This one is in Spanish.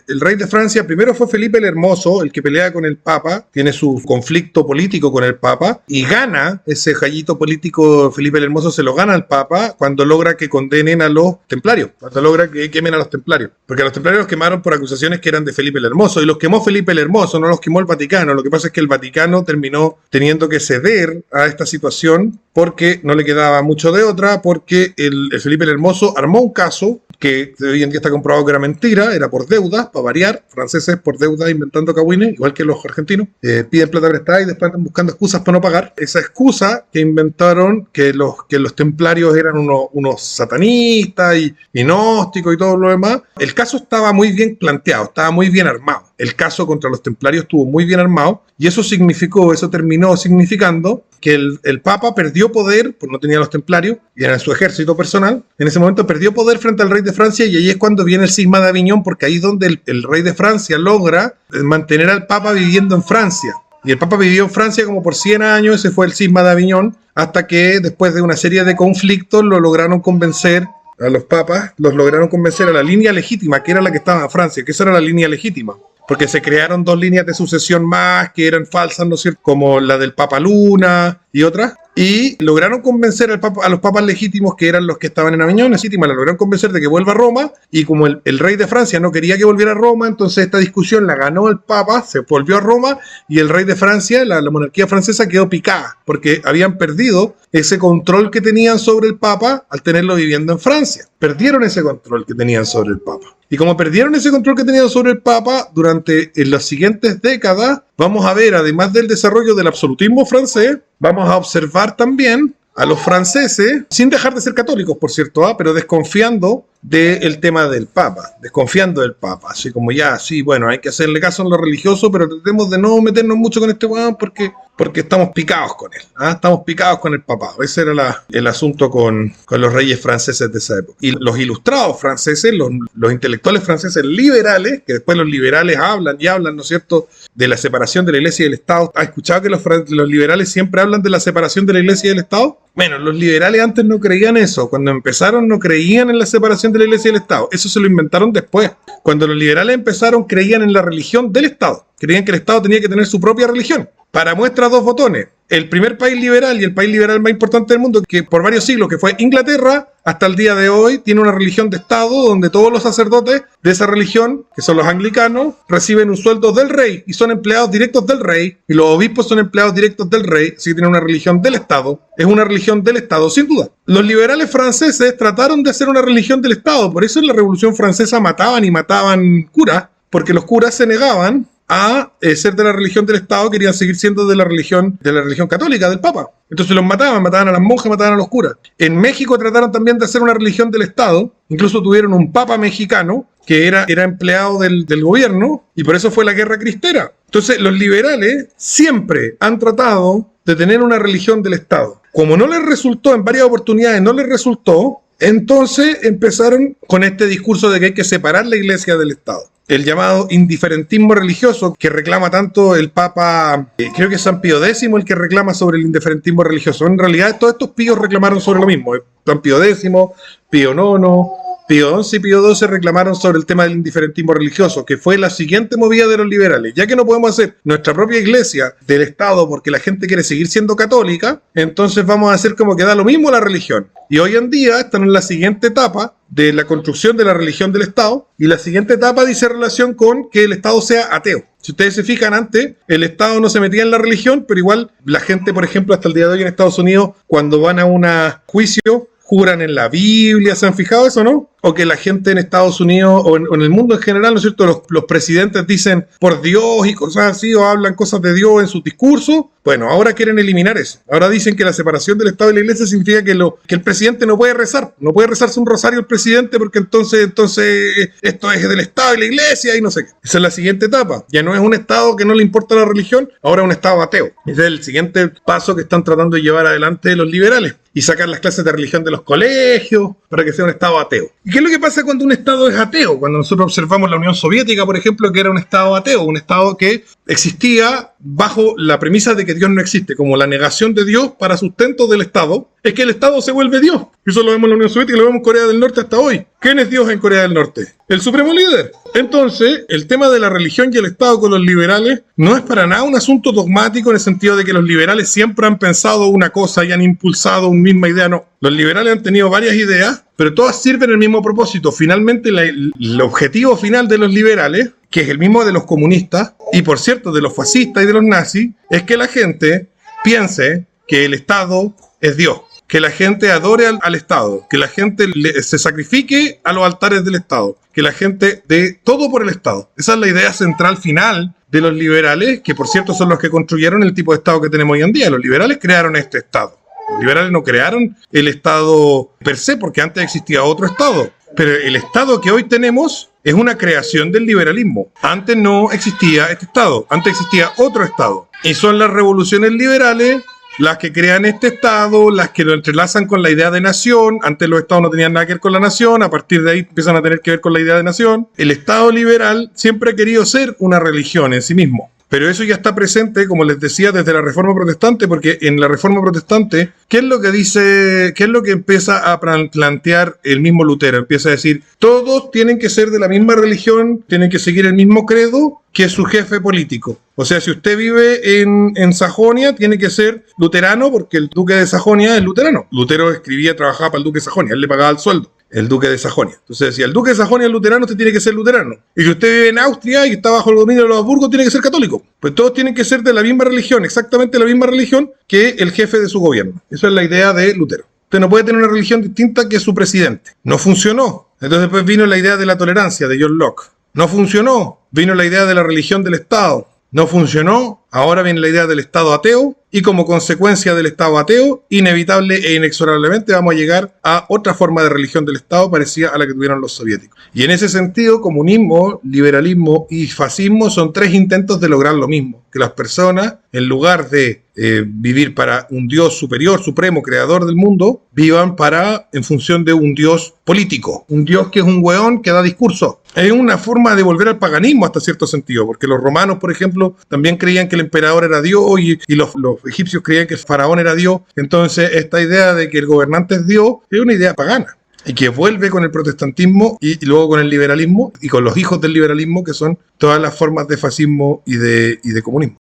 el rey de Francia primero fue Felipe el Hermoso, el que pelea con el Papa, tiene su conflicto político con el Papa y gana ese jallito político. Felipe el Hermoso se lo gana al Papa cuando logra que condenen a los templarios, cuando logra que quemen a los templarios, porque a los templarios los quemaron por acusaciones que eran de Felipe el Hermoso, y los quemó Felipe el Hermoso, no los quemó el Vaticano. Lo que pasa es que el Vaticano terminó teniendo que ceder a esta situación porque no le quedaba mucho de otra, porque el Felipe el Hermoso armó un caso que hoy en día está comprobado que era mentira, era por deudas, para variar, franceses por deudas inventando cagüines, igual que los argentinos, piden plata prestada y después andan buscando excusas para no pagar. Esa excusa que inventaron, que los templarios eran unos satanistas y gnósticos y todo lo demás, el caso estaba muy bien planteado, estaba muy bien armado. El caso contra los templarios estuvo muy bien armado y eso terminó significando que el Papa perdió poder, pues no tenía los templarios, y era su ejército personal, en ese momento perdió poder frente al rey de Francia, y ahí es cuando viene el cisma de Aviñón, porque ahí es donde el rey de Francia logra mantener al Papa viviendo en Francia. Y el Papa vivió en Francia como por 100 años, ese fue el cisma de Aviñón, hasta que después de una serie de conflictos lo lograron convencer a los papas, los lograron convencer a la línea legítima, que era la que estaba en Francia, que esa era la línea legítima. Porque se crearon dos líneas de sucesión más que eran falsas, ¿no es cierto? Como la del Papa Luna y otras. Y lograron convencer a los papas legítimos, que eran los que estaban en Aviñón, legítima, la lograron convencer de que vuelva a Roma. Y como el rey de Francia no quería que volviera a Roma, entonces esta discusión la ganó el Papa, se volvió a Roma, y el rey de Francia, la monarquía francesa, quedó picada, porque habían perdido ese control que tenían sobre el Papa al tenerlo viviendo en Francia. Perdieron ese control que tenían sobre el Papa. Y como perdieron ese control que tenían sobre el Papa, durante las siguientes décadas, vamos a ver, además del desarrollo del absolutismo francés, vamos a observar también a los franceses, sin dejar de ser católicos, por cierto, pero desconfiando del tema del Papa, así como ya, sí, bueno, hay que hacerle caso en lo religioso, pero tratemos de no meternos mucho con este weón porque estamos picados con él, estamos picados con el Papa. Ese era el asunto con los reyes franceses de esa época. Y los ilustrados franceses, los intelectuales franceses liberales, que después los liberales hablan, ¿no es cierto?, de la separación de la Iglesia y del Estado. ¿Has escuchado que los liberales siempre hablan de la separación de la Iglesia y del Estado? Bueno, los liberales antes no creían eso. Cuando empezaron no creían en la separación de la Iglesia y del Estado. Eso se lo inventaron después. Cuando los liberales empezaron, creían en la religión del Estado. Creían que el Estado tenía que tener su propia religión. Para muestra, dos botones. El primer país liberal y el país liberal más importante del mundo, que por varios siglos, que fue Inglaterra, hasta el día de hoy tiene una religión de Estado donde todos los sacerdotes de esa religión, que son los anglicanos, reciben un sueldo del rey y son empleados directos del rey, y los obispos son empleados directos del rey, así que tienen una religión del Estado. Es una religión del Estado, sin duda. Los liberales franceses trataron de hacer una religión del Estado, por eso en la Revolución Francesa mataban curas, porque los curas se negaban a ser de la religión del Estado, querían seguir siendo de la religión católica, del Papa. Entonces los mataban a las monjas, mataban a los curas. En México trataron también de hacer una religión del Estado, incluso tuvieron un papa mexicano que era empleado del gobierno, y por eso fue la guerra cristera. Entonces los liberales siempre han tratado de tener una religión del Estado. Como no les resultó, en varias oportunidades no les resultó, entonces empezaron con este discurso de que hay que separar la Iglesia del Estado. El llamado indiferentismo religioso que reclama tanto el Papa, creo que es San Pío X el que reclama sobre el indiferentismo religioso. En realidad todos estos píos reclamaron sobre lo mismo. San Pío X, Pío IX, Pío XI y Pío XII reclamaron sobre el tema del indiferentismo religioso, que fue la siguiente movida de los liberales. Ya que no podemos hacer nuestra propia iglesia del Estado porque la gente quiere seguir siendo católica, entonces vamos a hacer como que da lo mismo la religión. Y hoy en día están en la siguiente etapa de la construcción de la religión del Estado, y la siguiente etapa dice relación con que el Estado sea ateo. Si ustedes se fijan, antes el Estado no se metía en la religión, pero igual la gente, por ejemplo, hasta el día de hoy en Estados Unidos, cuando van a un juicio, juran en la Biblia. ¿Se han fijado eso, no? O que la gente en Estados Unidos o en el mundo en general, ¿no es cierto?, los presidentes dicen por Dios y cosas así, o hablan cosas de Dios en sus discursos. Bueno, ahora quieren eliminar eso. Ahora dicen que la separación del Estado y la Iglesia significa que el presidente no puede rezar. No puede rezarse un rosario el presidente porque entonces esto es del Estado y la Iglesia y no sé qué. Esa es la siguiente etapa. Ya no es un Estado que no le importa la religión, ahora es un Estado ateo. Ese es el siguiente paso que están tratando de llevar adelante los liberales, y sacar las clases de religión de los colegios para que sea un Estado ateo. ¿Y qué es lo que pasa cuando un Estado es ateo? Cuando nosotros observamos la Unión Soviética, por ejemplo, que era un Estado ateo, un Estado que existía bajo la premisa de que Dios no existe, como la negación de Dios para sustento del Estado, es que el Estado se vuelve Dios. Eso lo vemos en la Unión Soviética y lo vemos en Corea del Norte hasta hoy. ¿Quién es Dios en Corea del Norte? El supremo líder. Entonces, el tema de la religión y el Estado con los liberales no es para nada un asunto dogmático en el sentido de que los liberales siempre han pensado una cosa y han impulsado una misma idea. No, los liberales han tenido varias ideas, pero todas sirven el mismo propósito. Finalmente, el objetivo final de los liberales, que es el mismo de los comunistas y, por cierto, de los fascistas y de los nazis, es que la gente piense que el Estado es Dios, que la gente adore al Estado, que la gente se sacrifique a los altares del Estado, que la gente dé todo por el Estado. Esa es la idea central final de los liberales, que por cierto son los que construyeron el tipo de Estado que tenemos hoy en día. Los liberales crearon este Estado. Los liberales no crearon el Estado per se, porque antes existía otro Estado. Pero el Estado que hoy tenemos es una creación del liberalismo. Antes no existía este Estado, antes existía otro Estado. Y son las revoluciones liberales las que crean este Estado, las que lo entrelazan con la idea de nación. Antes los Estados no tenían nada que ver con la nación, a partir de ahí empiezan a tener que ver con la idea de nación. El Estado liberal siempre ha querido ser una religión en sí mismo. Pero eso ya está presente, como les decía, desde la Reforma Protestante, porque en la Reforma Protestante, ¿qué es lo que dice, qué es lo que empieza a plantear el mismo Lutero? Empieza a decir, todos tienen que ser de la misma religión, tienen que seguir el mismo credo que su jefe político. O sea, si usted vive en Sajonia, tiene que ser luterano, porque el duque de Sajonia es luterano. Lutero escribía, trabajaba para el duque de Sajonia, él le pagaba el sueldo. El duque de Sajonia. Entonces, si el duque de Sajonia es luterano, usted tiene que ser luterano. Y si usted vive en Austria y está bajo el dominio de los Habsburgo, tiene que ser católico. Pues todos tienen que ser de la misma religión, exactamente la misma religión que el jefe de su gobierno. Esa es la idea de Lutero. Usted no puede tener una religión distinta que su presidente. No funcionó. Entonces después vino la idea de la tolerancia de John Locke. No funcionó. Vino la idea de la religión del Estado. No funcionó. Ahora viene la idea del Estado ateo. Y como consecuencia del Estado ateo, inevitable e inexorablemente vamos a llegar a otra forma de religión del Estado parecida a la que tuvieron los soviéticos. Y en ese sentido, comunismo, liberalismo y fascismo son tres intentos de lograr lo mismo. Que las personas, en lugar de vivir para un Dios superior, supremo, creador del mundo, vivan en función de un Dios político. Un Dios que es un hueón que da discurso. Es una forma de volver al paganismo hasta cierto sentido, porque los romanos, por ejemplo, también creían que el emperador era Dios y los egipcios creían que el faraón era Dios. Entonces, esta idea de que el gobernante es Dios es una idea pagana y que vuelve con el protestantismo y luego con el liberalismo y con los hijos del liberalismo, que son todas las formas de fascismo y de comunismo.